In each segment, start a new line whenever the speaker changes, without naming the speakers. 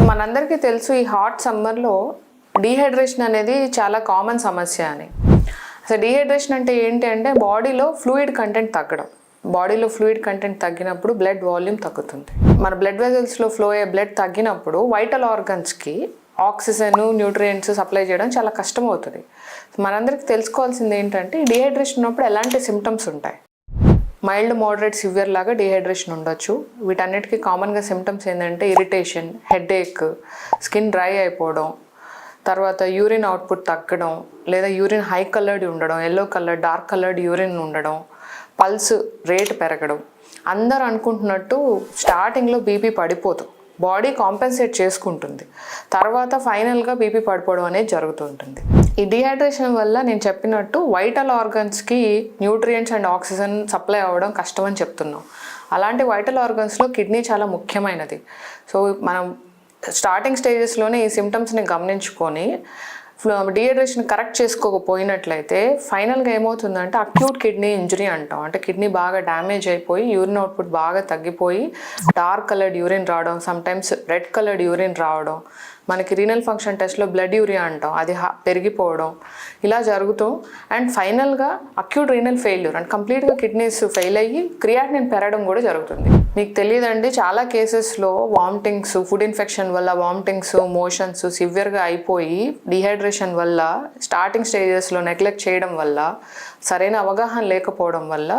మనందరికీ తెలుసు ఈ హాట్ సమ్మర్లో డీహైడ్రేషన్ అనేది చాలా కామన్ సమస్య అని. అసలు డీహైడ్రేషన్ అంటే ఏంటి అంటే బాడీలో ఫ్లూయిడ్ కంటెంట్ తగ్గడం. బాడీలో ఫ్లూయిడ్ కంటెంట్ తగ్గినప్పుడు బ్లడ్ వాల్యూమ్ తగ్గుతుంది. మన బ్లడ్ వెజల్స్లో ఫ్లో అయ్యే బ్లడ్ తగ్గినప్పుడు వైటల్ ఆర్గన్స్కి ఆక్సిజన్ న్యూట్రియంట్స్ సప్లై చేయడం చాలా కష్టం అవుతుంది. మనందరికీ తెలుసుకోవాల్సింది ఏంటంటే డీహైడ్రేషన్ ఉన్నప్పుడు ఎలాంటి సిమ్టమ్స్ ఉంటాయి. మైల్డ్ మోడరేట్ సివియర్ లాగా డీహైడ్రేషన్ ఉండొచ్చు. వీటన్నిటికీ కామన్గా సిమ్టమ్స్ ఏంటంటే ఇరిటేషన్, హెడేక్, స్కిన్ డ్రై అయిపోవడం, తర్వాత యూరిన్ అవుట్పుట్ తగ్గడం, లేదా యూరిన్ హై కలర్డ్ ఉండడం, yellow colour, dark coloured urine ఉండడం, పల్స్ రేట్ పెరగడం. అందరు అనుకుంటున్నట్టు స్టార్టింగ్లో బీపీ పడిపోదు, బాడీ కాంపెన్సేట్ చేసుకుంటుంది, తర్వాత ఫైనల్గా బీపీ పడిపోవడం అనేది జరుగుతుంటుంది. ఈ డీహైడ్రేషన్ వల్ల నేను చెప్పినట్టు వైటల్ ఆర్గన్స్కి న్యూట్రియంట్స్ అండ్ ఆక్సిజన్ సప్లై అవ్వడం కష్టమని చెప్తున్నాం. అలాంటి వైటల్ ఆర్గన్స్లో కిడ్నీ చాలా ముఖ్యమైనది. సో మనం స్టార్టింగ్ స్టేజెస్లోనే ఈ సిమ్టమ్స్ని గమనించుకొని డీహైడ్రేషన్ కరెక్ట్ చేసుకోకపోయినట్లయితే ఫైనల్గా ఏమవుతుందంటే అక్యూట్ కిడ్నీ ఇంజరీ అంటాం. అంటే కిడ్నీ బాగా డ్యామేజ్ అయిపోయి యూరిన్ అవుట్పుట్ బాగా తగ్గిపోయి డార్క్ కలర్డ్ యూరిన్ రావడం, సమ్టైమ్స్ రెడ్ కలర్డ్ యూరిన్ రావడం, మనకి రీనల్ ఫంక్షన్ టెస్ట్లో బ్లడ్ యూరియా అంటాం అది పెరిగిపోవడం, ఇలా జరుగుతూ అండ్ ఫైనల్గా అక్యూట్ రీనల్ ఫెయిల్యూర్ అంటే కంప్లీట్గా కిడ్నీస్ ఫెయిల్ అయ్యి క్రియాటినిన్ పెరగడం కూడా జరుగుతుంది. మీకు తెలియదండి, చాలా కేసెస్లో వామిటింగ్స్, ఫుడ్ ఇన్ఫెక్షన్ వల్ల వామిటింగ్స్, మోషన్స్ సివియర్గా అయిపోయి డీహైడ్రేషన్ వల్ల స్టార్టింగ్ స్టేజెస్లో నెగ్లెక్ట్ చేయడం వల్ల, సరైన అవగాహన లేకపోవడం వల్ల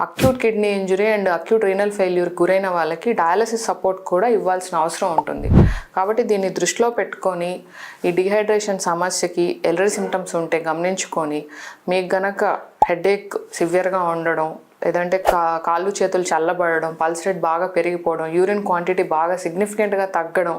acute kidney injury and acute renal failure గురైన వాళ్ళకి డయాలసిస్ సపోర్ట్ కూడా ఇవ్వాల్సిన అవసరం ఉంటుంది. కాబట్టి దీన్ని దృష్టిలో పెట్టుకొని ఈ డీహైడ్రేషన్ సమస్యకి ఎలాంటి సిమ్టమ్స్ ఉంటే గమనించుకొని మీకు గనక హెడేక్ సివియర్గా ఉండడం, లేదంటే కాళ్ళు చేతులు చల్లబడడం, పల్స్ రేట్ బాగా పెరిగిపోవడం, యూరిన్ క్వాంటిటీ బాగా సిగ్నిఫికెంట్గా తగ్గడం,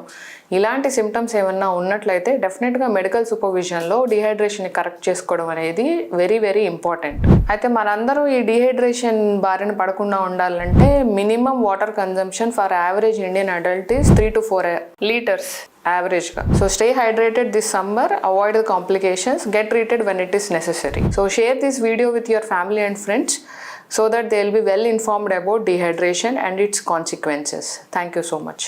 ఇలాంటి సిమ్టమ్స్ ఏమన్నా ఉన్నట్లయితే డెఫినెట్గా మెడికల్ సూపర్విజన్లో డీహైడ్రేషన్ని కరెక్ట్ చేసుకోవడం అనేది వెరీ వెరీ ఇంపార్టెంట్. అయితే మనందరూ ఈ డీహైడ్రేషన్ బారిన పడకుండా ఉండాలంటే minimum water consumption for average Indian adult is 3 to 4 liters average. So stay hydrated this summer, avoid the complications, get treated when it is necessary. So share this video with your family and friends so that they will be well informed about dehydration and its consequences. Thank you so much.